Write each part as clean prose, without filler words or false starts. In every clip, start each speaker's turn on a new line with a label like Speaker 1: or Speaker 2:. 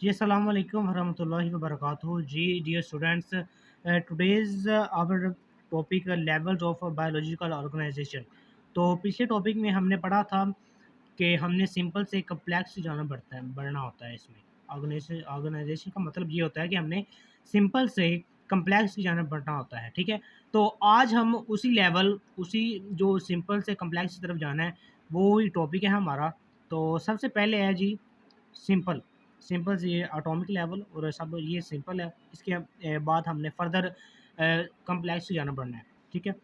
Speaker 1: जी, अस्सलाम वालेकुम वरहमतुल्लाहि वबरकातुहू। जी dear students, today's our topic levels of biological organisation. तो पिछले टॉपिक में हमने पढ़ा था कि हमने सिंपल से कम्प्लेक्स जाना पड़ता है बढ़ना होता है इसमें। ऑर्गेनाइजेशन का मतलब ये होता है कि हमने सिंपल से कम्प्लेक्स की जाना बढ़ना होता है, ठीक है। तो आज हम उसी जो सिंपल से कम्प्लेक्स की तरफ जाना है, वो ही टॉपिक है हमारा। तो सबसे पहले है जी सिंपल। सिंपल से ये एटॉमिक लेवल और सब ये सिंपल है। इसके बाद हमने फर्दर कम्प्लेक्स जाना पड़ना है, ठीक है।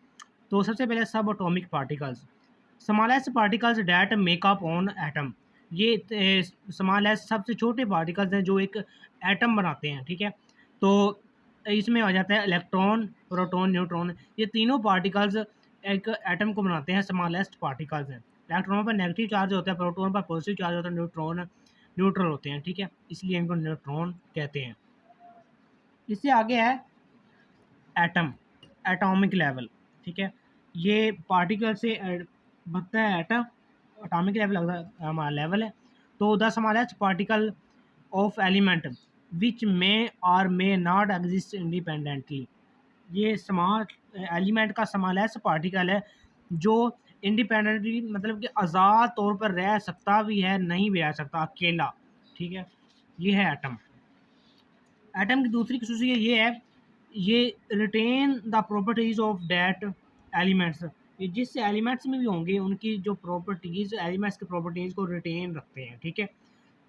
Speaker 1: तो सबसे पहले सब atomic particles, smallest particles that make up on atom. ये स्मॉलेस्ट सबसे छोटे पार्टिकल्स हैं जो एक एटम बनाते हैं, ठीक है। तो इसमें आ जाता है इलेक्ट्रॉन, प्रोटॉन, न्यूट्रॉन। ये तीनों पार्टिकल्स एक एटम को बनाते हैं, स्मॉलेस्ट पार्टिकल्स हैं। इलेक्ट्रॉन पर नेगेटिव चार्ज होता है, प्रोटॉन पर पॉजिटिव चार्ज होता है, न्यूट्रॉन न्यूट्रल होते हैं, ठीक है। इसलिए इनको न्यूट्रॉन कहते हैं। इससे आगे है एटम, एटॉमिक लेवल, ठीक है। ये पार्टिकल से बनता है एटम। एटॉमिक लेवल हमारा लेवल है। तो the smallest particle of element which may or may not exist independently. ये स्मॉल एलिमेंट का स्मॉलेस्ट पार्टिकल है जो इंडिपेंडेंटली मतलब कि आज़ाद तौर पर रह सकता भी है, नहीं भी रह सकता अकेला, ठीक है। ये है एटम। एटम की दूसरी खसूसियत ये है, ये retain the properties of that elements. ये जिस एलिमेंट्स में भी होंगे उनकी जो प्रॉपर्टीज एलिमेंट्स की प्रॉपर्टीज को रिटेन रखते हैं, ठीक है।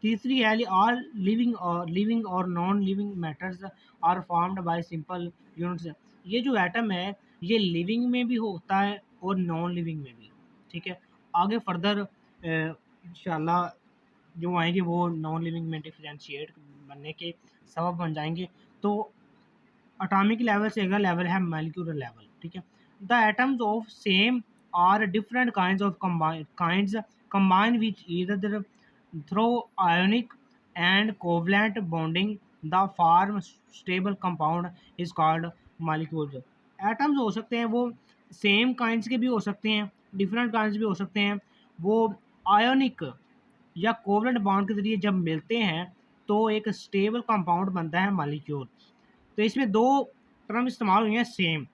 Speaker 1: तीसरी है ऑल लिविंग और non living matters are formed by simple units. ये जो एटम है ये लिविंग में भी होता है और नॉन लिविंग में भी, ठीक है। आगे फर्दर इंशाल्लाह जो आएँगे वो नॉन लिविंग में डिफरेंशिएट बनने के सबब बन जाएँगे। तो एटॉमिक लेवल से अगला लेवल है मॉलिक्यूलर लेवल, ठीक है। The atoms of same or different kinds combine which either through ionic and covalent bonding the form stable compound is called molecules. Atoms हो सकते हैं वो सेम काइंड्स के भी हो सकते हैं, डिफरेंट काइंड्स भी हो सकते हैं। वो आयोनिक या कोवलेंट बॉन्ड के ज़रिए जब मिलते हैं तो एक स्टेबल कंपाउंड बनता है मॉलिक्यूल। तो इसमें 2 टर्म इस्तेमाल हुई हैं सेम।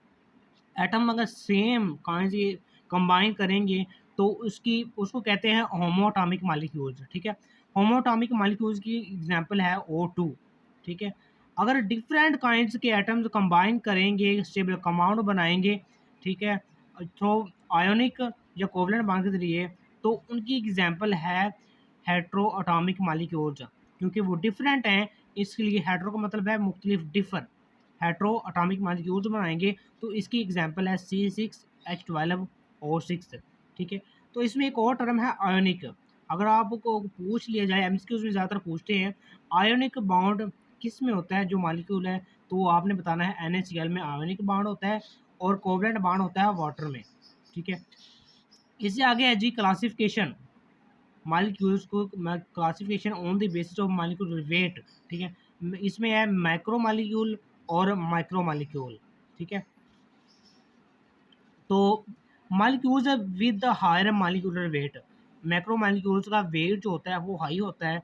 Speaker 1: एटम अगर सेम काइंड से कंबाइन करेंगे तो उसको कहते हैं होमोएटॉमिक मॉलिक्यूल्स, ठीक है। होमोएटॉमिक मॉलिक्यूल्स की एग्जांपल है O2, ठीक है। अगर डिफरेंट काइंड्स के एटम्स कंबाइन करेंगे, स्टेबल कंपाउंड बनाएंगे, ठीक है, तो आयोनिक या कोवलेंट बॉन्ड के ज़रिए, तो उनकी एग्जांपल है हेटेरोएटॉमिक मॉलिक्यूल्स। क्योंकि वो डिफरेंट हैं इसलिए हेटेरो का मतलब है मुख्तलिफ, डिफर। हेटेरो एटॉमिक मॉलिक्यूल्स बनाएंगे तो इसकी एग्जांपल है C6H12O6, ठीक है। तो इसमें एक और टर्म है आयोनिक। अगर आपको पूछ लिया जाए, एमसीक्यूज में ज़्यादातर पूछते हैं आयोनिक बॉन्ड किस में होता है जो मॉलिक्यूल है, तो आपने बताना है NaCl में आयोनिक बॉन्ड होता है और कोवलेंट बॉन्ड होता है वाटर में, ठीक है। इससे आगे है जी क्लासिफिकेशन। मॉलिक्यूल्स को classification on the basis of molecular weight, ठीक है। इसमें है मैक्रो मॉलिक्यूल और माइक्रो मॉलिक्यूल, ठीक है। तो molecules with the higher molecular weight, macro molecules का वेट जो होता है वो हाई होता है,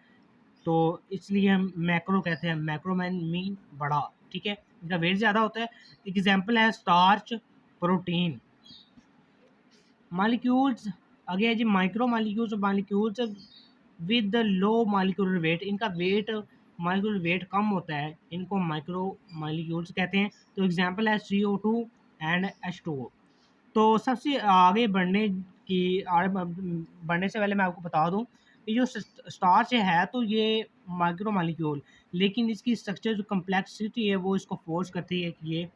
Speaker 1: तो इसलिए हम मैक्रो कहते हैं। मैक्रो मैन मीन बड़ा, ठीक है, इनका वेट ज़्यादा होता है। एग्जाम्पल है स्टार्च, प्रोटीन। मॉलिक्यूल्स आगे है जी micro molecules. Molecules with the low molecular weight, इनका वेट मॉलिक्यूलर वेट कम होता है, इनको माइक्रो मॉलिक्यूल्स कहते हैं। तो एग्जांपल है CO2 एंड H2O। तो सबसे आगे बढ़ने से पहले मैं आपको बता दूं कि जो स्टार्च है तो ये माइक्रो मॉलिक्यूल, लेकिन इसकी स्ट्रक्चर जो कम्प्लेक्सिटी है वो इसको फोर्स करती है कि ये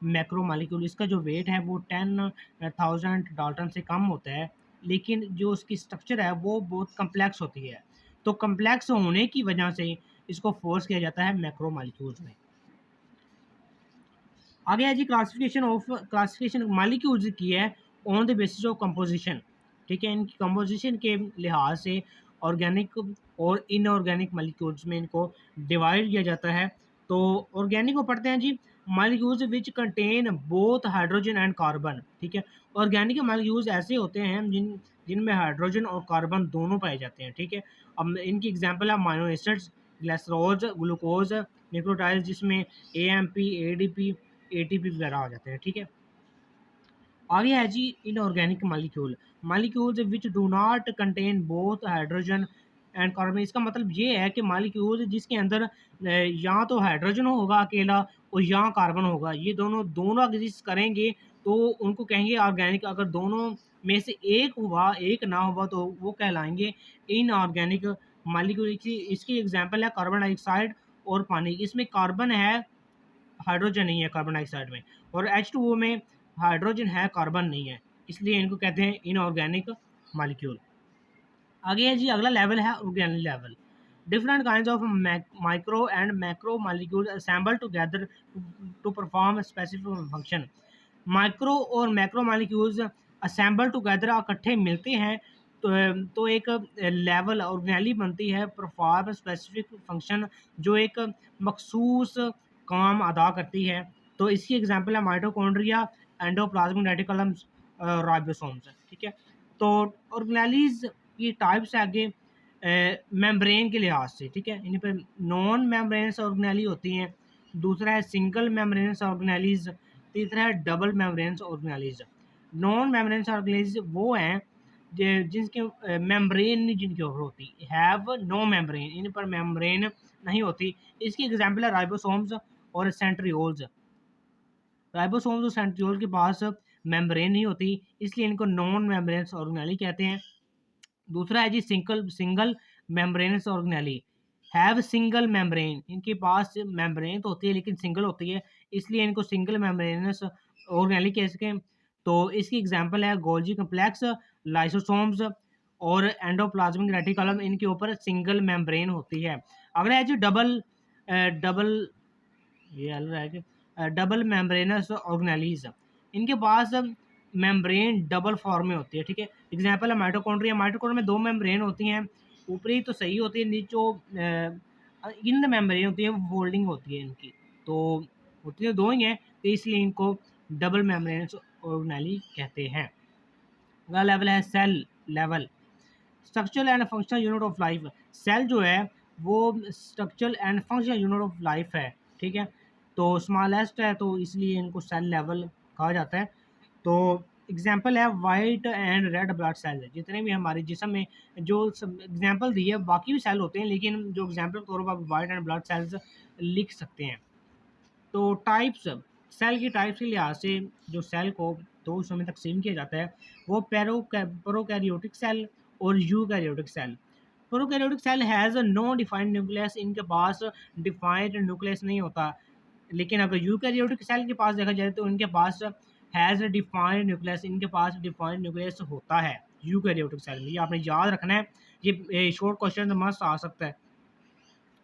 Speaker 1: मैक्रो मॉलिक्यूल। इसका जो वेट है वो 10,000 डाल्टन से कम होता है, लेकिन जो उसकी स्ट्रक्चर है वो बहुत कम्प्लेक्स होती है। तो कम्प्लेक्स होने की वजह से इसको फोर्स किया जाता है मैक्रो मॉलिक्यूल्स में। आगे है जी क्लासिफिकेशन मॉलिक्यूल्स की है on the basis of composition, ठीक है। इनकी कंपोजिशन के लिहाज से ऑर्गेनिक और इनऑर्गेनिक मॉलिक्यूल्स में इनको डिवाइड किया जाता है। तो ऑर्गेनिक को पढ़ते हैं जी molecules which contain both hydrogen and carbon, ठीक है। ऑर्गेनिक मॉलिक्यूल्स ऐसे होते हैं जिनमें हाइड्रोजन और कार्बन दोनों पाए जाते हैं, ठीक है। अब इनकी एग्जांपल है amino acids, glycerols, glucose, nucleotides जिसमें AMP, ADP, ATP वगैरह आ जाते हैं। ठीक है, आगे है जी inorganic molecule, molecules which do not contain both hydrogen and carbon. इसका मतलब ये है कि मालिक्यूल जिसके अंदर या तो हाइड्रोजन होगा अकेला और या कार्बन होगा, ये दोनों दोनों एग्जिस्ट करेंगे तो उनको कहेंगे ऑर्गेनिक। अगर दोनों में से एक हुआ एक ना हुआ तो वो कहलाएंगे इनऑर्गेनिक मालिक्यूल। इसकी एग्जांपल है कार्बन डाइऑक्साइड और पानी। इसमें कार्बन है, हाइड्रोजन नहीं है कार्बन डाइऑक्साइड में, और H2O में हाइड्रोजन है, कार्बन नहीं है, इसलिए इनको कहते हैं इनऑर्गेनिक मॉलिक्यूल। आगे है जी अगला लेवल है organic level. Different kinds of micro and macro molecule assemble together to perform specific function. Micro और मैक्रो मॉलिक्यूल्स असेंबल टुगेदर इकट्ठे मिलते हैं तो एक लेवल ऑर्गेनली बनती है, परफॉर्म स्पेसिफिक फंक्शन, जो एक मखसूस काम अदा करती है। तो इसकी एग्जांपल है माइटोकॉन्ड्रिया, एंडोप्लाज्मिक रेटिकुलम्स, राइबोसोम्स। ठीक है, तो ऑर्गेनेलीज की टाइप्स है आगे मेम्ब्रेन के लिहाज से। ठीक है, इन पर नॉन मेम्ब्रेनस ऑर्गेनेली होती हैं, दूसरा है सिंगल मेम्ब्रेनस ऑर्गेनेलीज, तीसरा है double membranous organelles. Non membranes organelles वो हैं जिनके मेम्ब्रेन जिनके ऊपर होती हैव नो मेम्ब्रेन, इन पर मेम्ब्रेन नहीं होती। इसकी एग्जांपल है राइबोसोम्स और सेंट्रियोल्स। राइबोसोम्स और सेंट्रियोल के पास मेम्ब्रेन नहीं होती, इसलिए इनको नॉन मेम्ब्रेनस ऑर्गेनेली कहते हैं। दूसरा है जी single single membranous organelle, have single membrane, इनके पास मेम्ब्रेन तो होती है लेकिन सिंगल होती है, इसलिए इनको सिंगल मेम्ब्रेनस ऑर्गेनेली कह सकें। तो इसकी एग्जांपल है गोल्जी कम्प्लेक्स, लाइसोसोम्स और एंडोप्लाज्मिक रेटिकुलम, इनके ऊपर सिंगल मेम्ब्रेन होती है। अगला है जी डबल डबल ये अलग है कि डबल मेम्ब्रेनस ऑर्गेनेलीज, इनके पास मेम्ब्रेन डबल फॉर्म में होती है। ठीक है, एग्जांपल है माइटोकॉन्ड्रिया, माइटोकॉन्ड्रिया में दो मेम्ब्रेन होती हैं, ऊपरी तो सही होती है, नीचे इन मेम्ब्रेन होती है, फोल्डिंग होती है इनकी, तो होती है दो ही हैं, तो इसलिए इनको डबल मेम्ब्रेनस ऑर्गेनेली कहते हैं। अगला लेवल है cell level, structural and functional unit of life. Cell जो है वो structural and functional unit of life है। ठीक है, तो स्मॉलेस्ट है तो इसलिए इनको सेल लेवल कहा जाता है। तो एग्जांपल है white and red blood cell, जितने भी हमारे जिस्म में जो एग्जांपल दी है, बाकी भी सेल होते हैं लेकिन जो एग्जांपल के तौर पर आप वाइट एंड ब्लड सेल्स लिख सकते हैं। तो टाइप्स, सेल की टाइप्स के लिहाज से जो सेल को दो हिस्सों में तकसीम किया जाता है वो प्रोकैरियोटिक सेल और eukaryotic cell. Prokaryotic cell has no defined nucleus, इनके पास डिफाइंड न्यूक्लियस नहीं होता, लेकिन अगर यूकैरियोटिक सेल के पास देखा जाए तो इनके पास हैज़ डिफाइंड न्यूक्लियस, इनके पास डिफाइंड न्यूक्लियस होता है यूकैरियोटिक सेल में। ये आपने याद रखना है, ये शॉर्ट क्वेश्चन मस्ट आ सकता है।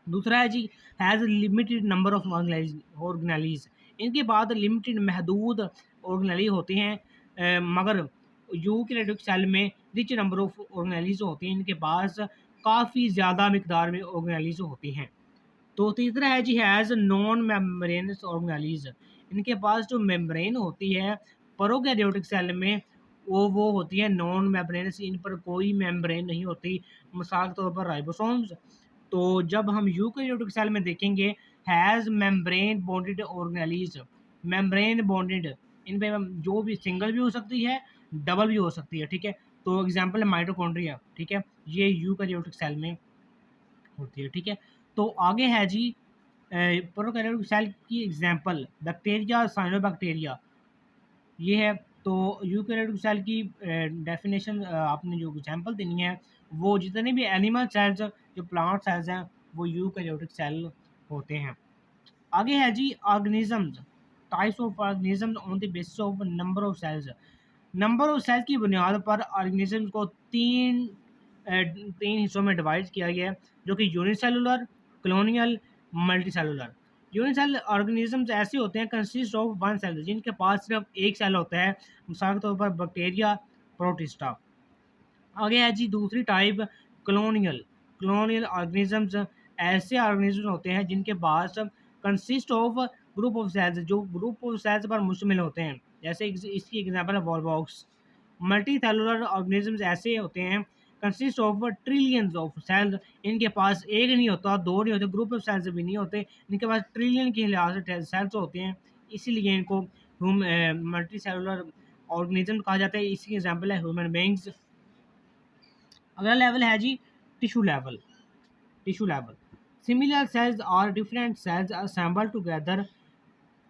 Speaker 1: दूसरा है जी has limited number of organelles, इनके बाद लिमिटेड महदूद ऑर्गेनेली होती हैं, मगर यूकैरियोटिक सेल में रिच नंबर ऑफ ऑर्गेनेलीज होती हैं, इनके पास काफ़ी ज़्यादा मिकदार में ऑर्गेनेलीज होती हैं। तो तीसरा है जी हैज़ नॉन मेम्ब्रेनस ऑर्गेनेलीज, इनके पास जो मेम्ब्रेन होती है प्रोकैरियोटिक सेल में वो होती है नॉन मेम्ब्रेनस, इन पर कोई मेम्ब्रेन नहीं होती, मिसाल के तौर पर राइबोसोम्स। तो जब हम यूकैरियोटिक सेल में देखेंगे has membrane bounded organelles, membrane bounded, इन पे जो भी सिंगल भी हो सकती है डबल भी हो सकती है। ठीक है, तो एग्जांपल है माइटोकॉन्ड्रिया। ठीक है, ये यूकैरियोटिक सेल में होती है। ठीक है, तो आगे है जी प्रोकैरियोटिक सेल की एग्जांपल बैक्टीरिया, साइनोबैक्टीरिया ये है। तो यूकैरियोटिक सेल की डेफिनेशन आपने जो एग्जांपल देनी है वो जितने भी एनिमल सेल्स जो प्लांट सेल्स हैं वो यूकैरियोटिक सेल होते हैं। आगे है जी organisms, types of organism on the basis of number of cells. Number of cells की बुनियाद पर ऑर्गेनिज्म को तीन हिस्सों में डिवाइड किया गया है, जो कि unicellular, colonial, multi cellular. Unicell organisms ऐसे होते हैं कंसिस्ट ऑफ वन सेल, जिनके पास सिर्फ एक सेल होता है, मिसाल के तौर पर बैक्टीरिया, प्रोटिस्टा। आगे है जी दूसरी टाइप कॉलोनियल। कॉलोनियल ऑर्गेनिजम्स ऐसे ऑर्गेनिजम्स होते हैं जिनके पास consist of group of cells, जो ग्रुप ऑफ सेल्स पर मुश्तमिल होते हैं, जैसे इसकी एग्जांपल है वॉलबॉक्स। मल्टी सेलुलर ऑर्गेनिजम्स ऐसे होते हैं consist of trillions of cells. इनके पास एक नहीं होता, दो नहीं होते, ग्रुप ऑफ सेल्स भी नहीं होते, इनके पास ट्रिलियन के लिहाज से सेल्स होते हैं, इसीलिए इनको मल्टी सेलुलर ऑर्गेनिज्म कहा जाता है। इसकी एग्जांपल है ह्यूमन बींग्स। अगला लेवल है जी tissue level. Tissue level similar cells और डिफरेंट सेल्स असेंबल टुगेदर।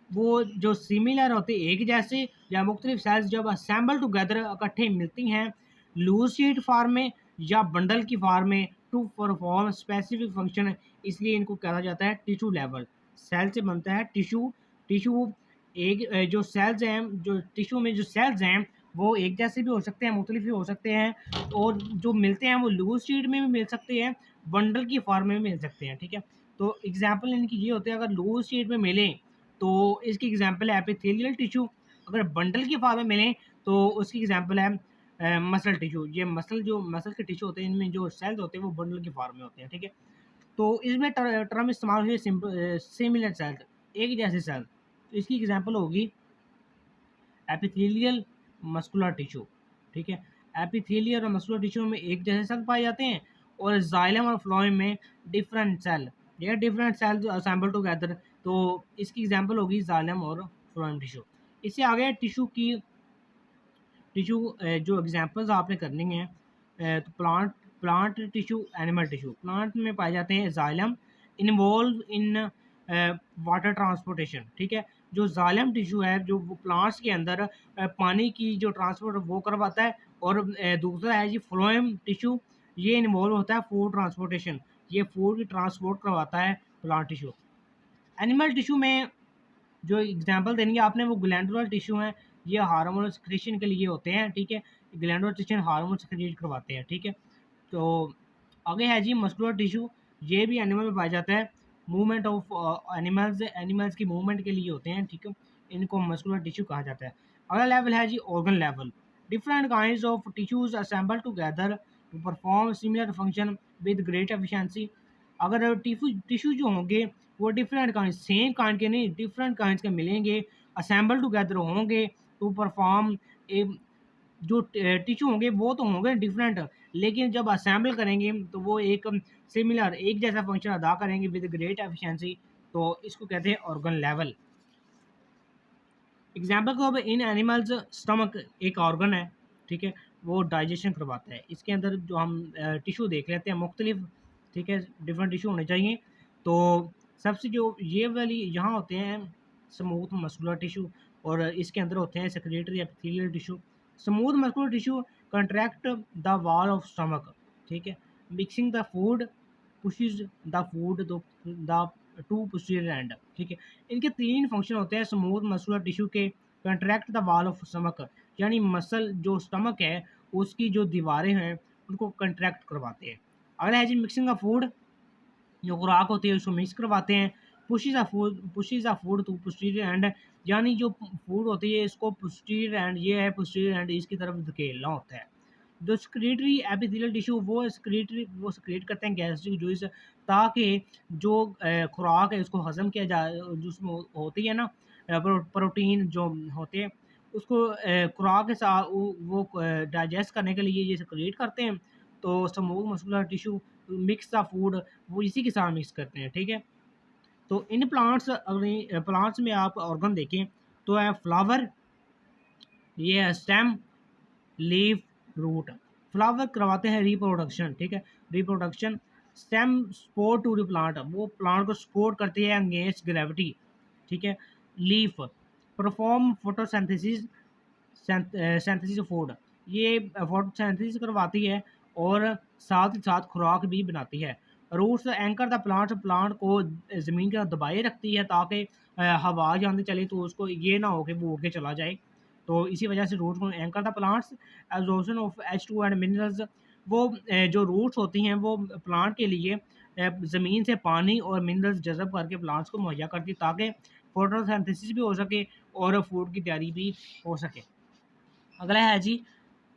Speaker 1: वो जो सिमिलर होते एक जैसे या मुख्तलिफ सेल्स जब असेंबल टुगेदर इकट्ठे मिलती हैं लूज शीट फॉर्म में या बंडल की फॉर्म में टू परफॉर्म स्पेसिफिक फंक्शन, इसलिए इनको कहा जाता है टिश्यू लेवल। सेल से बनता है टिश्यू। टिश्यू एक जो सेल्स हैं, जो टिश्यू में जो सेल्स हैं वो एक जैसे भी हो सकते हैं, मुख्तलिफ भी हो सकते हैं, और जो मिलते हैं वो लूज शीट में भी मिल सकते हैं, बंडल की फॉर्म में भी मिल सकते हैं। ठीक है, तो एग्जाम्पल इनकी ये होते हैं, अगर लूज शीट में मिलें तो इसकी एग्जांपल है एपिथेलियल टिश्यू, अगर बंडल की फॉर्म में मिलें तो उसकी एग्जांपल है मसल टिश्यू। ये मसल जो मसल के टिश्यू होते हैं इनमें जो सेल्स होते हैं वो बंडल की फॉर्म में होते हैं। ठीक है, तो इसमें टर्म इस्तेमाल हुई सिमिलर सेल्स, एक जैसे सेल, तो इसकी एग्जांपल होगी एपिथेलियल मस्कुलर टिश्यू। ठीक है, एपिथेलियल और मस्कुलर टिश्यू में एक जैसे सेल पाए जाते हैं और जाइलम और फ्लोएम में डिफरेंट सेल, ये डिफरेंट सेल असेंबल टुगेदर, तो इसकी एग्जांपल होगी जाइलम और फ्लोएम टिश्यू। इससे आगे टिश्यू की टिश्यू जो एग्जांपल्स आपने करनी है, तो plant tissue, animal tissue. Plant में पाए जाते हैं xylem involve in water transportation. ठीक है, जो जाइलम टिश्यू है जो वो प्लांट्स के अंदर पानी की जो ट्रांसपोर्ट वो करवाता है, और दूसरा है जी फ्लोएम टिश्यू, ये इन्वॉल्व होता है फूड ट्रांसपोर्टेशन, ये फूड की ट्रांसपोर्ट करवाता है प्लांट टिश्यू। एनिमल टिश्यू में जो एग्जांपल देनी है आपने वो ग्लैंडुलर टिश्यू हैं, ये हार्मोनल सिक्रीशन के लिए होते हैं। ठीक है, ग्लैंडुलर टिश्यू हार्मोन सिक्रीट करवाते हैं। ठीक है, तो आगे है जी मस्कुलर टिश्यू, ये भी एनिमल में पाया जाता है, मूवमेंट ऑफ एनिमल्स, एनिमल्स की मूवमेंट के लिए होते हैं। ठीक है, इनको मस्कुलर टिश्यू कहा जाता है। अगला लेवल है जी organ level. Different kinds of tissues assemble together to perform similar function with great efficiency. अगर टिश्यू जो होंगे वो डिफरेंट काइंड, सेम काइंड के नहीं, डिफरेंट काइंड्स के मिलेंगे, असेंबल टुगेदर होंगे टू परफॉर्म ए, जो टिश्यू होंगे वो तो होंगे डिफरेंट, लेकिन जब असेंबल करेंगे तो वो एक सिमिलर, एक जैसा फंक्शन अदा करेंगे विद ग्रेट एफिशिएंसी, तो इसको कहते हैं ऑर्गन लेवल। एग्जाम्पल को अब इन एनिमल्स स्टमक एक ऑर्गन है। ठीक है, वो डाइजेशन करवाता है, इसके अंदर जो हम टिश्यू देख लेते हैं मुख्तलिफ, ठीक है, डिफरेंट टिश्यू होने चाहिए। तो सबसे जो ये वाली यहाँ होते हैं स्मूथ मस्कुलर टिश्यू, और इसके अंदर होते हैं secretary epithelial tissue. Smooth muscular tissue contract the wall of stomach. ठीक है, mixing the food pushes the food the two posterior and. ठीक है, इनके तीन फंक्शन होते हैं स्मूथ मस्कुलर टिश्यू के। Contract the wall of stomach, यानी मसल जो स्टमक है उसकी जो दीवारें हैं उनको कंट्रैक्ट करवाते हैं। अगला है जी मिक्सिंग ऑफ फूड, जो खुराक होती है उसको मिक्स करवाते हैं। Pushes of food to posterior end, यानी जो फूड होती है इसको पोस्टीरियर एंड, ये है पोस्टीरियर एंड, इसकी तरफ धकेलना होता है। जो स्क्रीटरी एपिथेलियल टिश्यू वो स्क्रीट करते हैं गैस्ट्रिक जूस, ताकि जो खुराक है उसको हजम किया जाए, जिसमें होती है ना प्रोटीन जो होते हैं उसको खुराक के साथ वो डाइजेस्ट करने के लिए ये स्क्रीट करते हैं। तो smooth muscular tissue mix the food वो इसी के साथ मिक्स करते हैं। ठीक है, तो इन प्लांट्स में आप ऑर्गन देखें तो है फ्लावर, ये है स्टेम, लीफ, रूट। फ्लावर करवाते हैं रिप्रोडक्शन। ठीक है, reproduction. Stem support to the plant, वो प्लांट को सपोर्ट करती है अगेंस्ट ग्रेविटी। ठीक है, leaf perform photosynthesis, synthesis of food, ये फोटोसिंथेसिस करवाती है और साथ ही साथ खुराक भी बनाती है। Roots anchor the plant, plant को ज़मीन के दबाए रखती है ताकि हवा आंधी चले तो उसको ये ना हो कि वो उड़ के चला जाए, तो इसी वजह से रूट्स को anchor the plants. Absorption of H2 and minerals, वो जो रूट्स होती हैं वो प्लांट के लिए ज़मीन से पानी और मिनरल्स जज़ब करके प्लांट्स को मुहैया करती ताकि फोटोसिंथेसिस भी हो सके और फूड की तैयारी भी हो सके। अगला है जी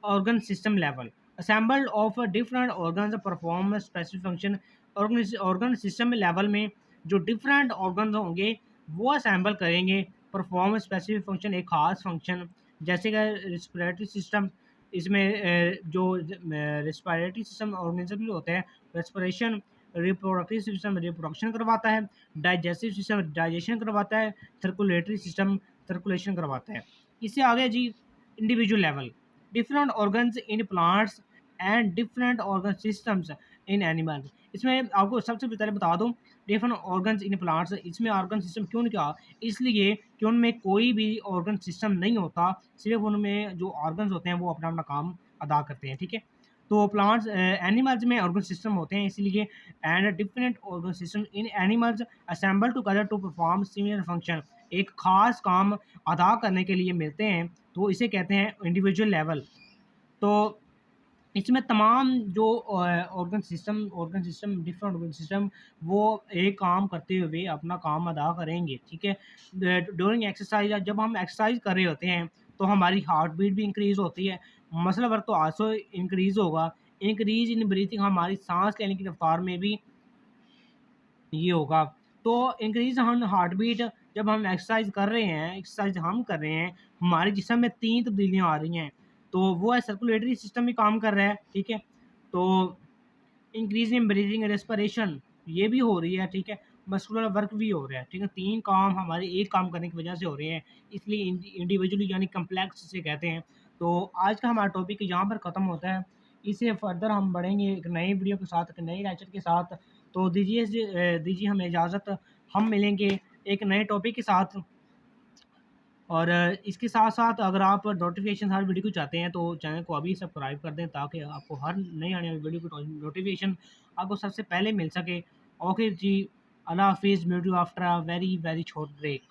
Speaker 1: organ system level. Assembled of different organs perform specific function. Organ system level में जो डिफरेंट ऑर्गन्स होंगे वो असेंबल करेंगे, परफॉर्म स्पेसिफिक फंक्शन, एक खास फंक्शन, जैसे कि रिस्पिरेटरी सिस्टम, इसमें जो रेस्पिरेटरी सिस्टम ऑर्गेनिज्म होते हैं, रेस्पिरेशन, रिप्रोडक्टिव सिस्टम रिप्रोडक्शन करवाता है, डाइजेस्टिव सिस्टम डाइजेशन करवाता है, सर्कुलेटरी सिस्टम सर्कुलेशन करवाता है। इससे आगे जी individual level, different organs in plants and different organ systems in animals. इसमें आपको सबसे पहले बता दूं, डिफरेंट ऑर्गन्स इन प्लांट्स, इसमें ऑर्गन सिस्टम क्यों नहीं कहा, इसलिए कि उनमें कोई भी ऑर्गन सिस्टम नहीं होता, सिर्फ उनमें जो ऑर्गन्स होते हैं वो अपना अपना काम अदा करते हैं, ठीक है। तो प्लांट्स एनिमल्स में ऑर्गन सिस्टम होते हैं इसलिए, and different organ system in animals assemble together to perform similar function, एक खास काम अदा करने के लिए मिलते हैं, तो इसे कहते हैं इंडिविजुअल लेवल। तो इसमें तमाम जो organ system different organ system वो एक काम करते हुए अपना काम अदा करेंगे, ठीक है। ड्यूरिंग एक्सरसाइज, जब हम एक्सरसाइज कर रहे होते हैं तो हमारी हार्ट बीट भी इंक्रीज होती है, मसल वर्क तो आल्सो इंक्रीज होगा, इंक्रीज इन ब्रीथिंग, हमारी सांस लेने की रफ्तार में भी ये होगा। तो इंक्रीज हम हार्ट बीट, जब हम एक्सरसाइज कर रहे हैं, एक्सरसाइज हम कर रहे हैं, हमारे जिस्म में 3 तब्दीलियाँ आ रही हैं, तो वो है सर्कुलेटरी सिस्टम भी काम कर रहा है, ठीक है। तो इंक्रीज इन ब्रीदिंग रेस्पिरेशन ये भी हो रही है, ठीक है। मस्कुलर वर्क भी हो रहा है, ठीक है। 3 काम हमारे एक काम करने की वजह से हो रहे हैं, इसलिए इंडिविजुअली यानी कम्प्लेक्स से कहते हैं। तो आज का हमारा टॉपिक यहाँ पर ख़त्म होता है, इससे फर्दर हम बढ़ेंगे एक नई वीडियो के साथ, एक नई लेक्चर के साथ। तो दीजिए हमें इजाज़त, हम मिलेंगे एक नए टॉपिक के साथ। और इसके साथ-साथ अगर आप नोटिफ़िकेशन हर वीडियो को चाहते हैं तो चैनल को अभी सब्सक्राइब कर दें, ताकि आपको हर नई आने वाली वीडियो की नोटिफ़िकेशन आपको सबसे पहले मिल सके। ओके जी, अल्लाह हाफ़िज़, meet you after a very, very short break.